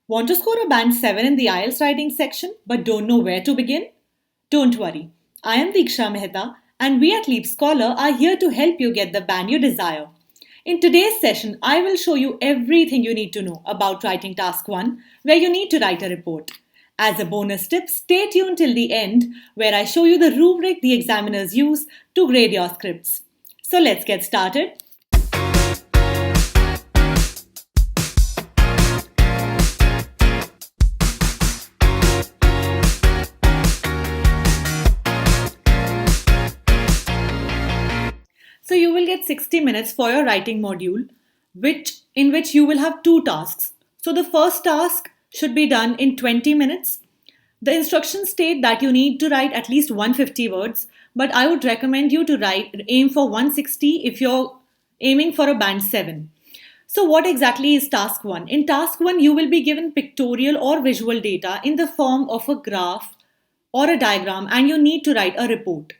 Want to score a band 7 in the IELTS writing section but don't know where to begin? Don't worry. I am Diksha Mehta and we at Leap Scholar are here to help you get the band you desire. In today's session, I will show you everything you need to know about writing task 1 where you need to write a report. As a bonus tip, stay tuned till the end where I show you the rubric the examiners use to grade your scripts. So let's get started. So you will get 60 minutes for your writing module, in which you will have two tasks. So the first task should be done in 20 minutes. The instructions state that you need to write at least 150 words, but I would recommend you to aim for 160 if you're aiming for a band 7. So what exactly is task 1? In task 1, you will be given pictorial or visual data in the form of a graph or a diagram and you need to write a report.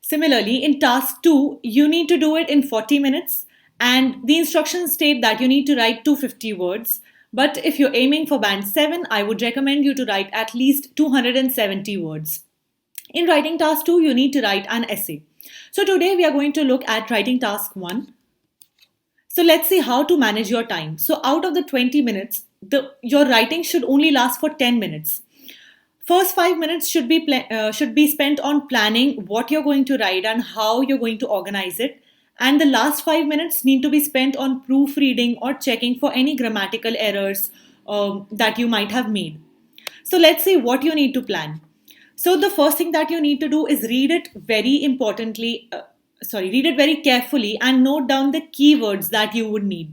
Similarly, in task 2, you need to do it in 40 minutes and the instructions state that you need to write 250 words. But if you're aiming for band 7, I would recommend you to write at least 270 words. In writing task 2, you need to write an essay. So today we are going to look at writing task 1. So let's see how to manage your time. So out of the 20 minutes, your writing should only last for 10 minutes. First 5 minutes should be spent on planning what you're going to write and how you're going to organize it. And the last 5 minutes need to be spent on proofreading or checking for any grammatical errors that you might have made. So let's see what you need to plan. So the first thing that you need to do is read it very carefully and note down the keywords that you would need.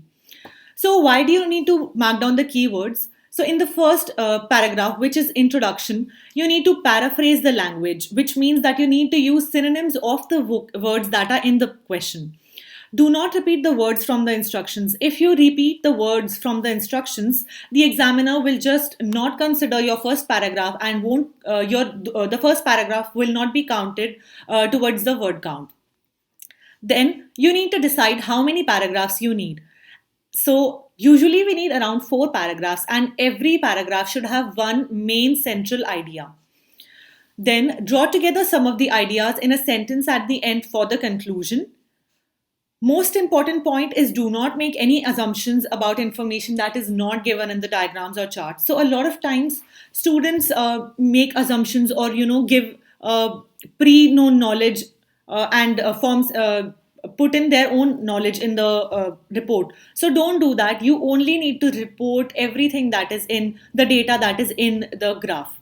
So why do you need to mark down the keywords? So in the first paragraph, which is introduction, you need to paraphrase the language, which means that you need to use synonyms of the words that are in the question. Do not repeat the words from the instructions. If you repeat the words from the instructions, the examiner will just not consider your first paragraph and the first paragraph will not be counted towards the word count. Then you need to decide how many paragraphs you need. So usually we need around 4 paragraphs and every paragraph should have one main central idea. Then draw together some of the ideas in a sentence at the end for the conclusion. Most important point is do not make any assumptions about information that is not given in the diagrams or charts. So a lot of times students make assumptions or give pre-known knowledge and forms put in their own knowledge in the report. So don't do that. You only need to report everything that is in the data that is in the graph.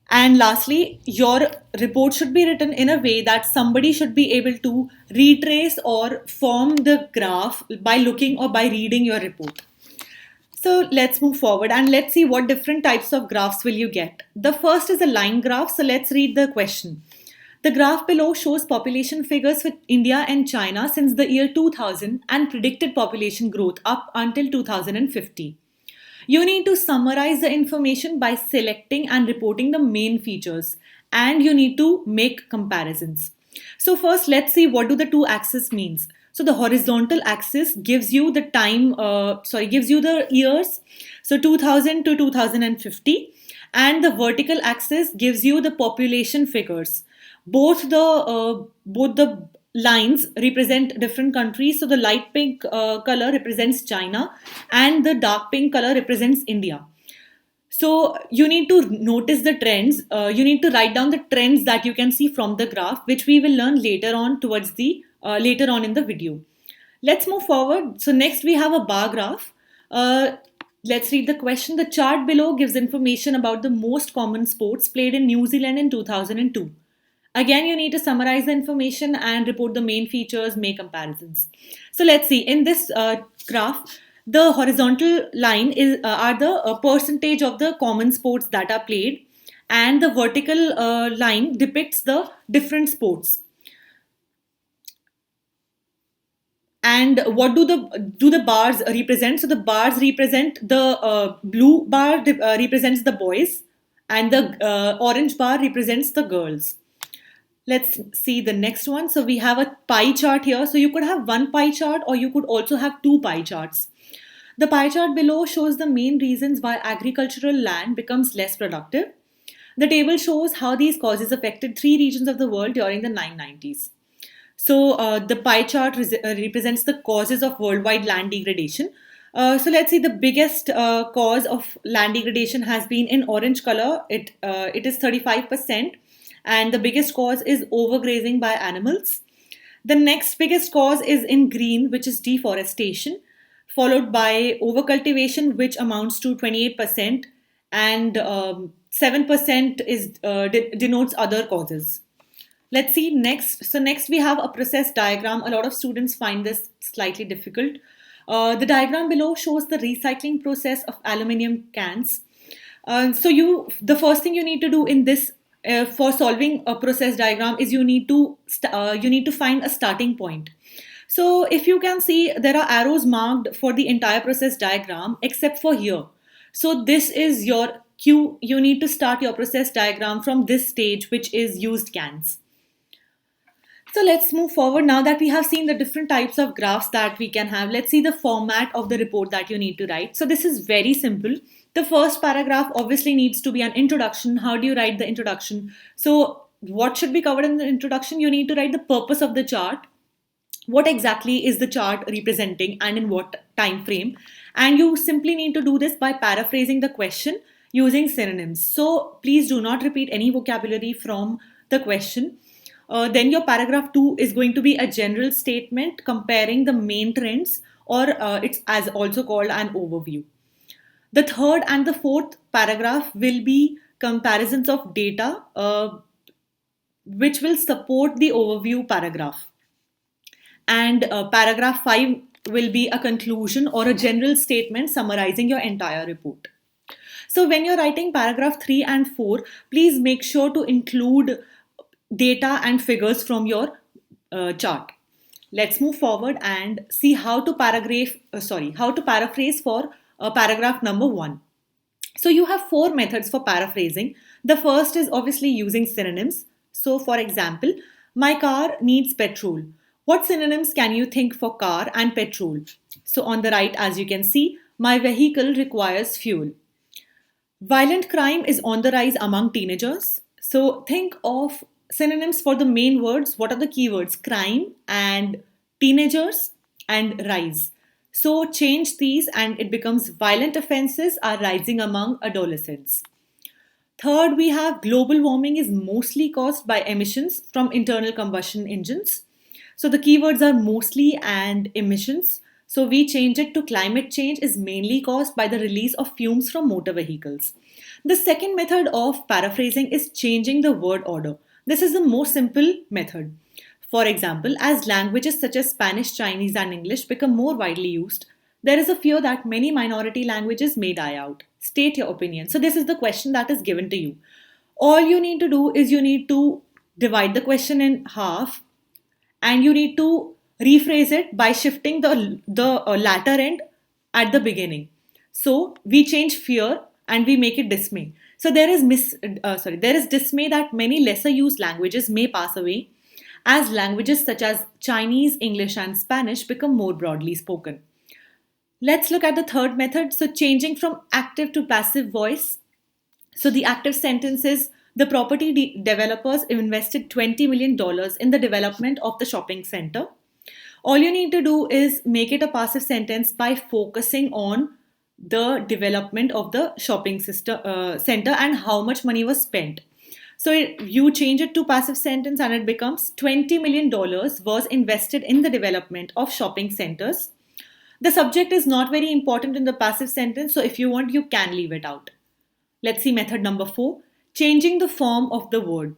And lastly, your report should be written in a way that somebody should be able to retrace or form the graph by looking or by reading your report. So let's move forward and let's see what different types of graphs will you get. The first is a line graph. So let's read the question. The graph below shows population figures for India and China since the year 2000 and predicted population growth up until 2050. You need to summarize the information by selecting and reporting the main features, and you need to make comparisons. So first, let's see what do the two axes means. So the horizontal axis gives you gives you the years, so 2000 to 2050, and the vertical axis gives you the population figures. Both the lines represent different countries. So the light pink color represents China and the dark pink color represents India. So you need to notice the trends. You need to write down the trends that you can see from the graph, which we will learn later on later on in the video. Let's move forward. So next we have a bar graph. Let's read the question. The chart below gives information about the most common sports played in New Zealand in 2002. Again, you need to summarize the information and report the main features, make comparisons. So let's see. In this graph, the horizontal line are the percentage of the common sports that are played, and the vertical line depicts the different sports. And what do the bars represent? So the bars represent the blue bar represents the boys, and the orange bar represents the girls. Let's see the next one. So we have a pie chart here. So you could have one pie chart or you could also have two pie charts. The pie chart below shows the main reasons why agricultural land becomes less productive. The table shows how these causes affected three regions of the world during the 990s. So the pie chart represents the causes of worldwide land degradation. So let's see, the biggest cause of land degradation has been in orange color. It is 35%, and the biggest cause is overgrazing by animals. The next biggest cause is in green, which is deforestation, followed by overcultivation, which amounts to 28%, and 7% is denotes other causes. Let's see next. So next we have a process diagram. A lot of students find this slightly difficult. The diagram below shows the recycling process of aluminium cans. The first thing you need to do in this for solving a process diagram is you need to find a starting point. So if you can see, there are arrows marked for the entire process diagram except for here. So this is your cue. You need to start your process diagram from this stage, which is used cans. So let's move forward. Now that we have seen the different types of graphs that we can have, let's see the format of the report that you need to write. So this is very simple. The first paragraph obviously needs to be an introduction. How do you write the introduction? So what should be covered in the introduction? You need to write the purpose of the chart. What exactly is the chart representing and in what time frame? And you simply need to do this by paraphrasing the question using synonyms. So please do not repeat any vocabulary from the question. Then your paragraph 2 is going to be a general statement comparing the main trends, or it's as also called an overview. The third and the fourth paragraph will be comparisons of data, which will support the overview paragraph. And paragraph 5 will be a conclusion or a general statement summarizing your entire report. So when you're writing paragraph 3 and 4, please make sure to include data and figures from your chart. Let's move forward and see how to paraphrase for paragraph number 1. So you have 4 methods for paraphrasing. The first is obviously using synonyms. So for example, my car needs petrol. What synonyms can you think for car and petrol? So on the right, as you can see, my vehicle requires fuel. Violent crime is on the rise among teenagers. So think of synonyms for the main words. What are the keywords? Crime and teenagers and rise. So change these and it becomes violent offenses are rising among adolescents. Third, we have global warming is mostly caused by emissions from internal combustion engines. So the keywords are mostly and emissions. So we change it to climate change is mainly caused by the release of fumes from motor vehicles. The second method of paraphrasing is changing the word order. This is the most simple method. For example, as languages such as Spanish, Chinese, and English become more widely used, there is a fear that many minority languages may die out. State your opinion. So, this is the question that is given to you. All you need to do is you need to divide the question in half and you need to rephrase it by shifting the latter end at the beginning. So, we change fear and we make it dismay. So there is dismay that many lesser used languages may pass away as languages such as Chinese, English, and Spanish become more broadly spoken. Let's look at the third method. So changing from active to passive voice. So the active sentence is the property developers invested $20 million in the development of the shopping center. All you need to do is make it a passive sentence by focusing on the development of the shopping center and how much money was spent. So you change it to passive sentence and it becomes $20 million was invested in the development of shopping centers. The subject is not very important in the passive sentence, so if you want, you can leave it out. Let's see method number 4, changing the form of the word.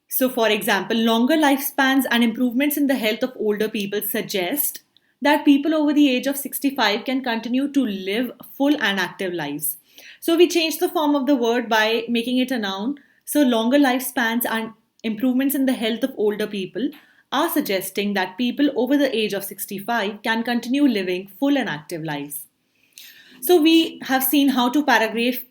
So for example, longer lifespans and improvements in the health of older people suggest that people over the age of 65 can continue to live full and active lives. So we change the form of the word by making it a noun. So longer lifespans and improvements in the health of older people are suggesting that people over the age of 65 can continue living full and active lives. So we have seen how to paraphrase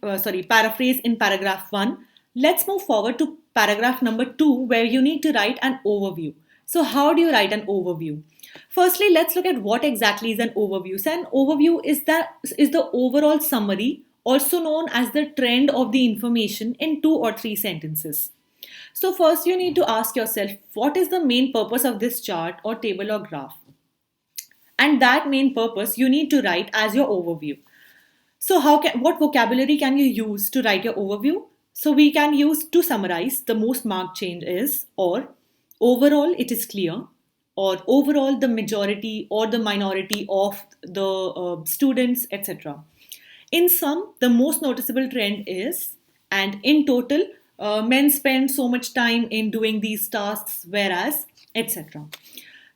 in paragraph 1. Let's move forward to paragraph number 2, where you need to write an overview. So how do you write an overview? Firstly, let's look at what exactly is an overview. So an overview is the overall summary, also known as the trend of the information in 2 or 3 sentences. So first you need to ask yourself, what is the main purpose of this chart or table or graph? And that main purpose you need to write as your overview. So what vocabulary can you use to write your overview? So we can use to summarize the most marked change is, or overall it is clear, or overall the majority or the minority of the students, etc. In sum, the most noticeable trend is, and in total, men spend so much time in doing these tasks, whereas, etc.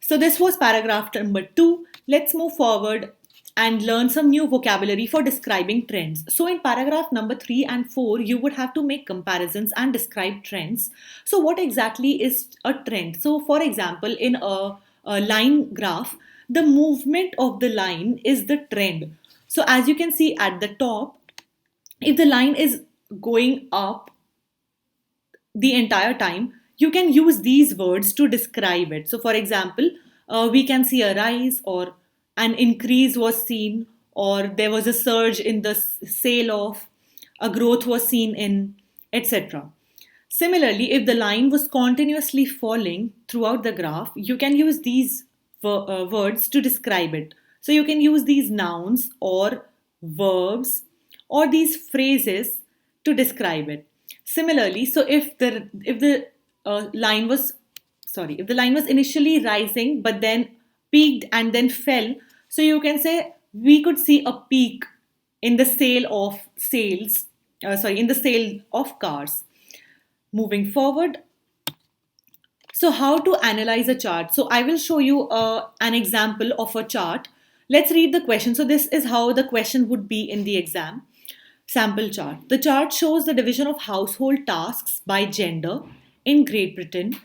So this was paragraph number 2. Let's move forward and learn some new vocabulary for describing trends. So in paragraph number 3 and 4, you would have to make comparisons and describe trends. So what exactly is a trend? So for example, in a line graph, the movement of the line is the trend. So as you can see at the top, if the line is going up the entire time, you can use these words to describe it. So, for example, we can see a rise, or an increase was seen, or there was a surge in the sale of, a growth was seen in, etc. Similarly, if the line was continuously falling throughout the graph, you can use these words to describe it. So, you can use these nouns or verbs or these phrases to describe it. Similarly, so if the line was if the line was initially rising but then peaked and then fell, so you can say we could see a peak in the in the sale of cars. Moving forward, so how to analyze a chart? So I will show you an example of a chart. Let's read the question. So this is how the question would be in the exam. Sample chart. The chart shows the division of household tasks by gender in Great Britain.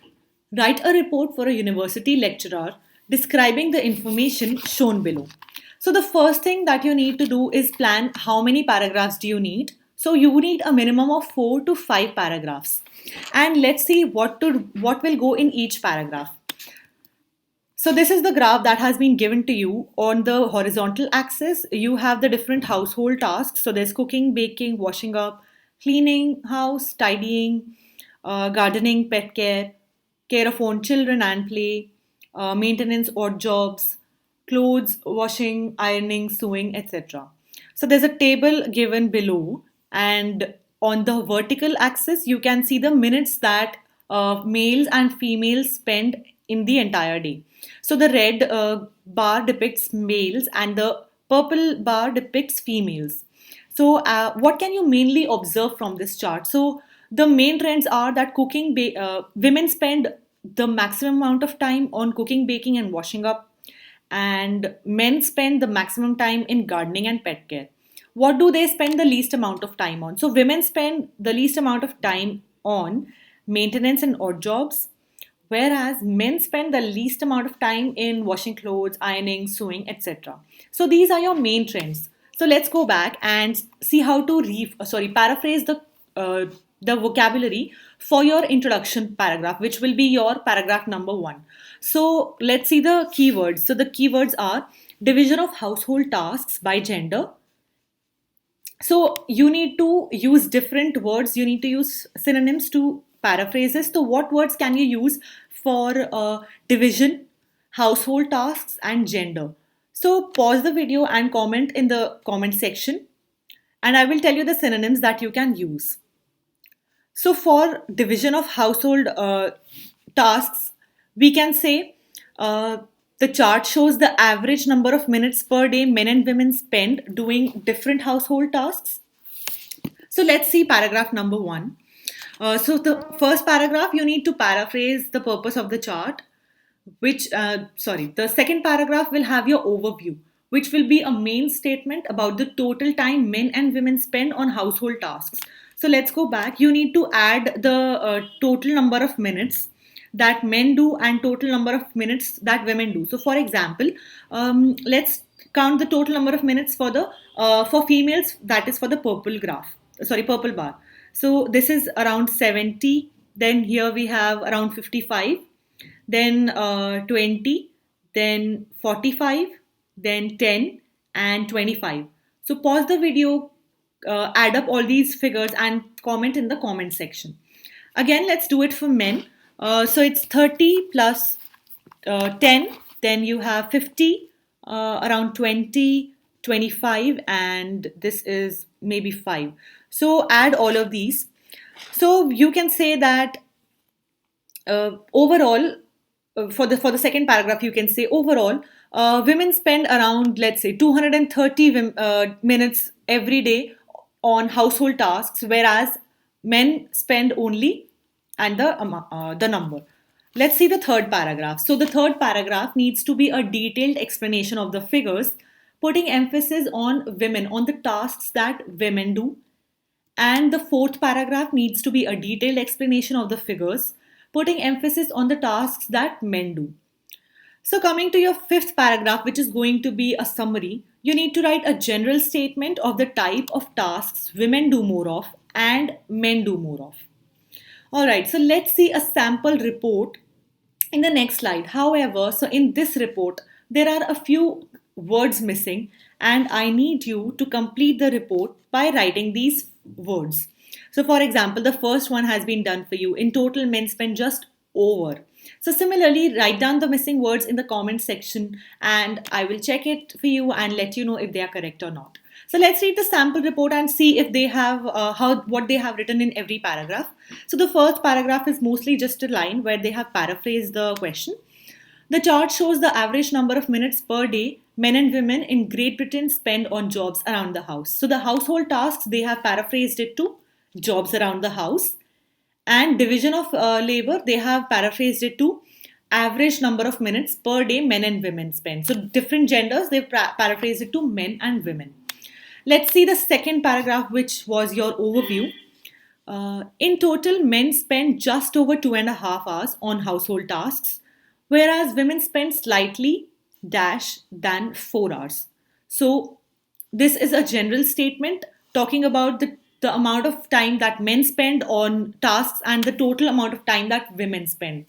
Write a report for a university lecturer describing the information shown below. So the first thing that you need to do is plan how many paragraphs do you need. So you need a minimum of 4 to 5 paragraphs. And let's see what will go in each paragraph. So this is the graph that has been given to you. On the horizontal axis, you have the different household tasks. So there's cooking, baking, washing up, cleaning house, tidying, gardening, pet care, care of own children and play, maintenance, odd jobs, clothes, washing, ironing, sewing, etc. So there's a table given below, and on the vertical axis, you can see the minutes that males and females spend in the entire day. So the red bar depicts males and the purple bar depicts females. So what can you mainly observe from this chart? So the main trends are that women spend the maximum amount of time on cooking, baking, and washing up, and men spend the maximum time in gardening and pet care. What do they spend the least amount of time on? So women spend the least amount of time on maintenance and odd jobs, whereas men spend the least amount of time in washing clothes, ironing, sewing, etc. So these are your main trends. So let's go back and see how to paraphrase the vocabulary for your introduction paragraph, which will be your paragraph number 1. So let's see the keywords. So the keywords are division of household tasks by gender. So you need to use different words. You need to use synonyms to paraphrase this. So what words can you use for division, household tasks, and gender? So pause the video and comment in the comment section, and I will tell you the synonyms that you can use. So for division of household tasks, we can say the chart shows the average number of minutes per day men and women spend doing different household tasks. So let's see paragraph number 1. So the first paragraph, you need to paraphrase the purpose of the chart, the second paragraph will have your overview, which will be a main statement about the total time men and women spend on household tasks. So let's go back. You need to add the total number of minutes that men do and total number of minutes that women do. So for example, let's count the total number of minutes for females, that is for the purple bar. So this is around 70. Then here we have around 55. then 20, then 45, then 10 and 25. So pause the video, add up all these figures and comment in the comment section. Again, let's do it for men. So it's 30 plus 10, then you have 50, around 20, 25, and this is maybe 5. So add all of these. So you can say that overall, for the second paragraph, you can say overall, women spend around, let's say, 230 minutes every day on household tasks, whereas men spend only, and the number. Let's see the third paragraph. So the third paragraph needs to be a detailed explanation of the figures, putting emphasis on women, on the tasks that women do. And the fourth paragraph needs to be a detailed explanation of the figures, putting emphasis on the tasks that men do. So, coming to your fifth paragraph, which is going to be a summary, you need to write a general statement of the type of tasks women do more of and men do more of. Alright, so let's see a sample report in the next slide. However, so in this report, there are a few words missing, and I need you to complete the report by writing these words. So, for example, the first one has been done for you. In total, men spend just over. So, similarly, write down the missing words in the comment section, and I will check it for you and let you know if they are correct or not. So let's read the sample report and see if they have what they have written in every paragraph. So the first paragraph is mostly just a line where they have paraphrased the question. The chart shows the average number of minutes per day men and women in Great Britain spend on jobs around the house. So the household tasks, they have paraphrased it to jobs around the house. And division of labor, they have paraphrased it to average number of minutes per day men and women spend. So different genders, they've paraphrased it to men and women. Let's see the second paragraph, which was your overview. In total, men spend just over 2.5 hours on household tasks, whereas women spend slightly than 4 hours. So, this is a general statement talking about the amount of time that men spend on tasks and the total amount of time that women spend.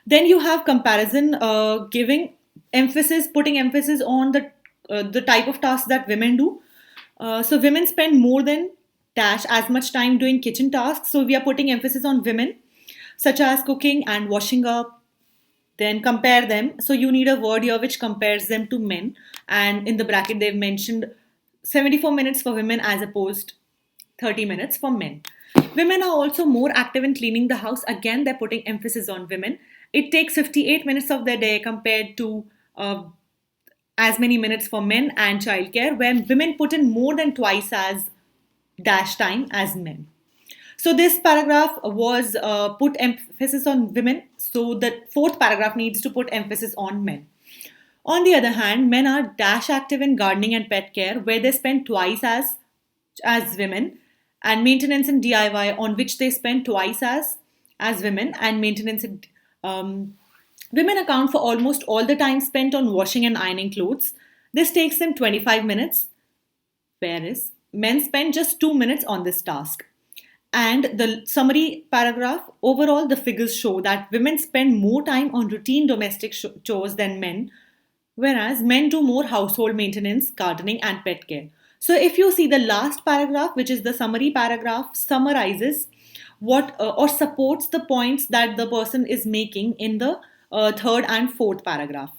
Then you have comparison, putting emphasis on the type of tasks that women do. So women spend more than as much time doing kitchen tasks. So we are putting emphasis on women, such as cooking and washing up. Then compare them. So you need a word here which compares them to men. And in the bracket, they've mentioned 74 minutes for women as opposed 30 minutes for men. Women are also more active in cleaning the house. Again, they're putting emphasis on women. It takes 58 minutes of their day compared to as many minutes for men and childcare, where women put in more than twice as dash time as men. So this paragraph was put emphasis on women. So the fourth paragraph needs to put emphasis on men. On the other hand, men are dash active in gardening and pet care, where they spend twice as women, and maintenance and DIY, on which they spend twice as women, and maintenance and women account for almost all the time spent on washing and ironing clothes. This takes them 25 minutes, whereas men spend just 2 minutes on this task. And the summary paragraph, overall, the figures show that women spend more time on routine domestic chores than men, whereas men do more household maintenance, gardening, and pet care. So, if you see the last paragraph, which is the summary paragraph, summarizes what or supports the points that the person is making in the third and fourth paragraph.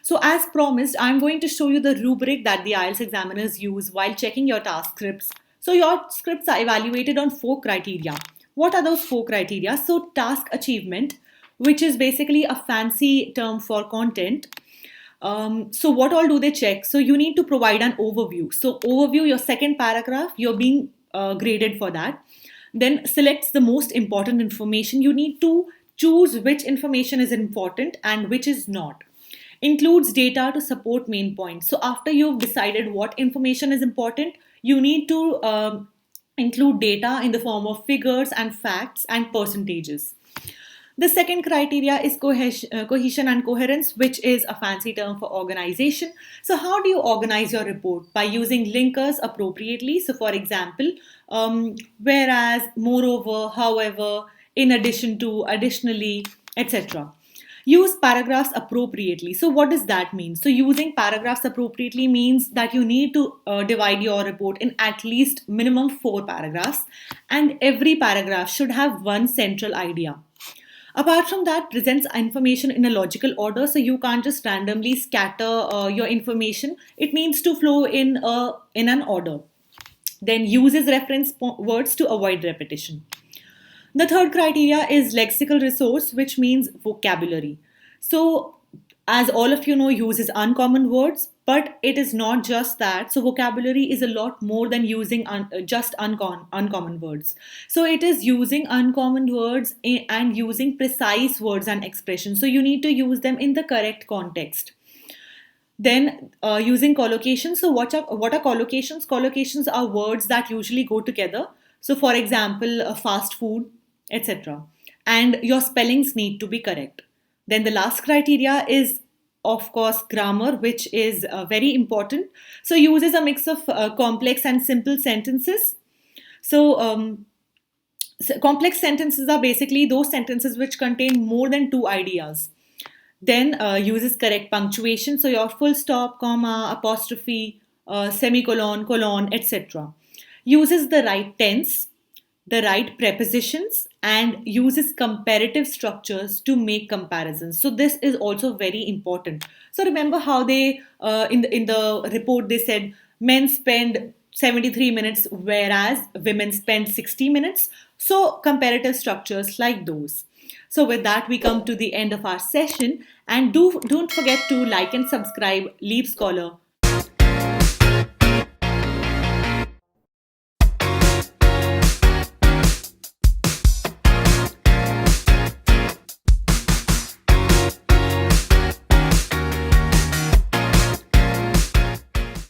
So, as promised, I'm going to show you the rubric that the IELTS examiners use while checking your task scripts. So, your scripts are evaluated on 4 criteria. What are those 4 criteria? So, task achievement, which is basically a fancy term for content. So, what all do they check? So, you need to provide an overview. So, overview, your second paragraph, you're being graded for that. Then, selects the most important information. You need to choose which information is important and which is not. Includes data to support main points. So after you've decided what information is important, you need to include data in the form of figures and facts and percentages. The second criteria is cohesion and coherence, which is a fancy term for organization. So how do you organize your report? By using linkers appropriately. So for example, whereas, moreover, however, in addition to, additionally, etc. Use paragraphs appropriately. So, what does that mean? So, using paragraphs appropriately means that you need to divide your report in at least minimum four paragraphs, and every paragraph should have one central idea. Apart from that, presents information in a logical order, so you can't just randomly scatter your information. It needs to flow in an order. Then uses reference words to avoid repetition. The third criteria is lexical resource, which means vocabulary. So, as all of you know, uses uncommon words, but it is not just that. So, vocabulary is a lot more than using just uncommon words. So, it is using uncommon words and using precise words and expressions. So, you need to use them in the correct context. Then using collocations. So what are collocations? Collocations are words that usually go together. So for example, fast food, etc. And your spellings need to be correct. Then the last criteria is of course grammar, which is very important. So uses a mix of complex and simple sentences. So complex sentences are basically those sentences which contain more than two ideas. Then uses correct punctuation, so your full stop, comma, apostrophe, semicolon, colon, etc. Uses the right tense, the right prepositions, and uses comparative structures to make comparisons. So this is also very important. So remember how they in the report they said men spend 73 minutes whereas women spend 60 minutes. So comparative structures like those. So with that, we come to the end of our session. And don't forget to like and subscribe Leap Scholar